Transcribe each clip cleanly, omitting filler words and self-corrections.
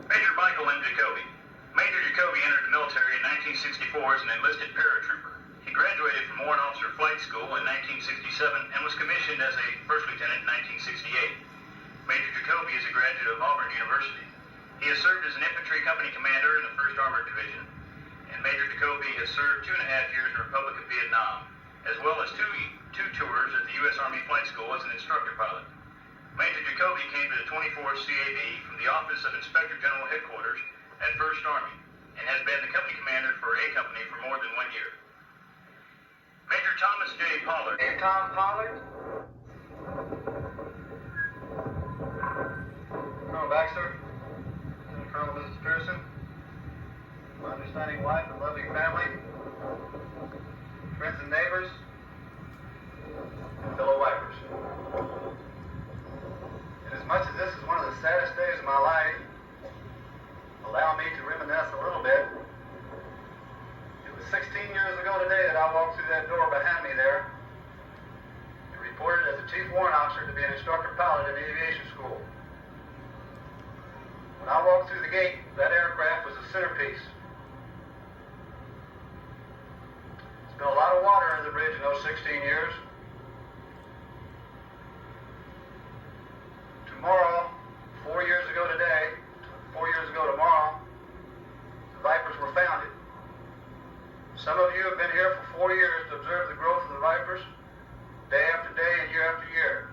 Major Michael M. Jacobi. Major Jacobi entered the military in 1964 as an enlisted paratrooper. He graduated from Warrant Officer Flight School in 1967 and was commissioned as a first lieutenant in 1968. Major Jacobi is a graduate of Auburn University. He has served as an infantry company commander in the 1st Armored Division, and Major Jacobi has served 2.5 years in the Republic of Vietnam, as well as two tours at the U.S. Army Flight School as an instructor pilot. Major Jacobi came to the 24th CAB from the Office of Inspector General Headquarters at 1st Army, and has been the company commander for A Company for more than 1 year. Major Thomas J. Pollard. Hey, Tom Pollard. Colonel Baxter. Colonel Mrs. Pearson. My understanding wife and loving family. Friends and neighbors. And fellow wipers. And as much as this is one of the saddest days of my life, allow me to reminisce a little bit. It was 16 years ago today that I walked through that door behind me there and reported as a Chief Warrant Officer to be an instructor pilot in aviation school. When I walked through the gate, that aircraft was a centerpiece. There's been a lot of water under the bridge in those 16 years. Tomorrow, 4 years ago today, 4 years ago tomorrow, the Vipers were founded. Some of you have been here for 4 years to observe the growth of the Vipers, day after day and year after year.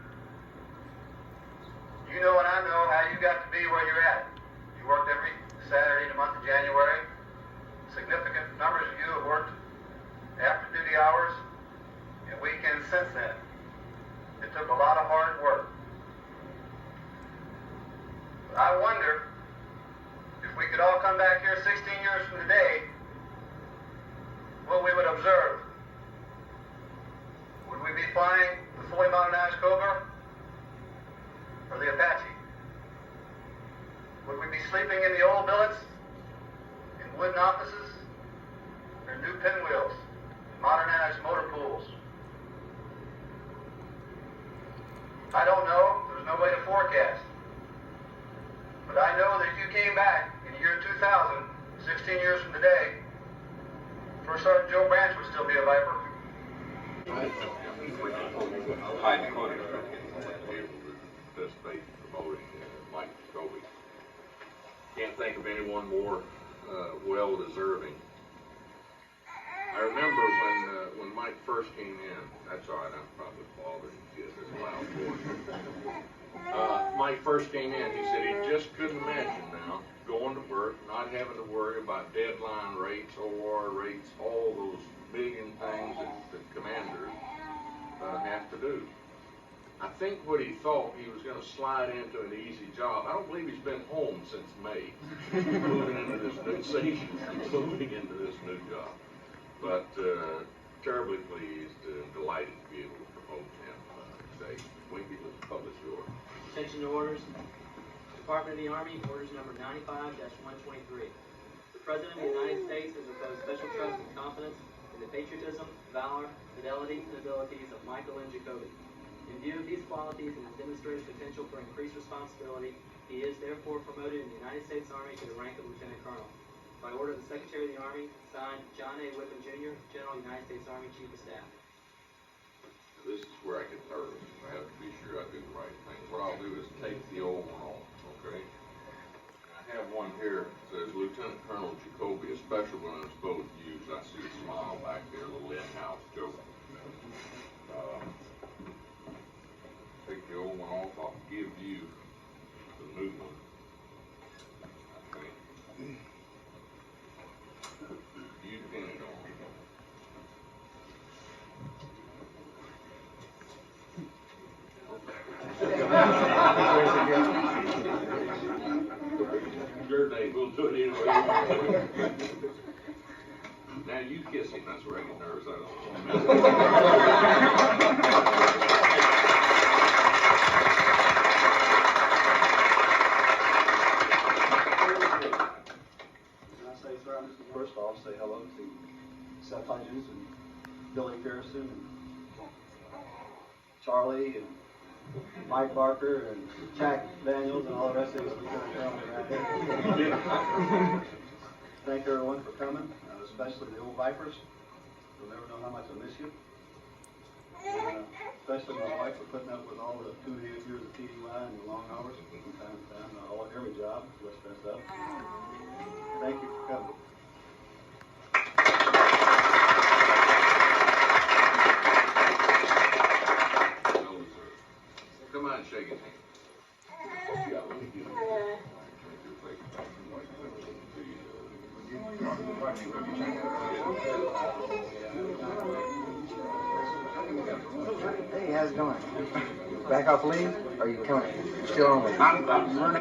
You know and I know how you got to be where you're at. You worked every Saturday in the month of January. Significant numbers of you have worked after duty hours and weekends since then. It took a lot of hard work. But I wonder if we could all come back here 16 years from today, what we would observe. Would we be flying the fully modernized Cobra or the Apache? Would we be sleeping in the old billets, in wooden offices, or new pinwheels, modernized motor pools? I don't know. There's no way to forecast. But I know that if you came back in the year 2000, 16 years from today, First Sergeant Joe Branch would still be a Viper. Hi, Dakota. Participate in promoting Mike Jacobi. Can't think of anyone more well-deserving. I remember when Mike first came in. That's all right. I'm probably bothering you this loud voice. Mike first came in. He said he just couldn't imagine now going to work, not having to worry about deadline rates, OR rates, all those million things that the commanders have to do. I think what he thought, he was going to slide into an easy job. I don't believe he's been home since May, moving into this new season, moving into this new job. But terribly pleased and delighted to be able to promote him today. Winky, let's publish yours. Attention to orders. Department of the Army, orders number 95-123. The President of the United States has imposed special trust and confidence in the patriotism, valor, fidelity, and abilities of Michael M. Jacobi. In view of these qualities and his demonstrated potential for increased responsibility, he is therefore promoted in the United States Army to the rank of Lieutenant Colonel. By order of the Secretary of the Army, signed John A. Whippen, Jr., General United States Army Chief of Staff. This is where I get nervous. I have to be sure I do the right thing. What I'll do is take the old one off, okay? I have one here that says Lieutenant Colonel Jacobi, a special one that's both used. I see a smile back there, a little in-house joke. Take the old one off. I'll give you the new one. I think. You pin it on. Your day, we'll do it anyway. Now you kiss him. That's where I get nervous. First I'll say hello to Seth Hudgens and Billy Pearson and Charlie and Mike Barker and Jack Daniels and all the rest of these lieutenant colonels around here. Thank everyone for coming, especially the old Vipers. You'll never know how much I miss you. And, especially my wife for putting up with all the 2.5 years of TDY and the long hours from time to time. Every job was messed up. Thank you for coming. Come on, shake his hand. Hey, how's it going? Back off leave? Or are you coming? Still on leave? I'm running.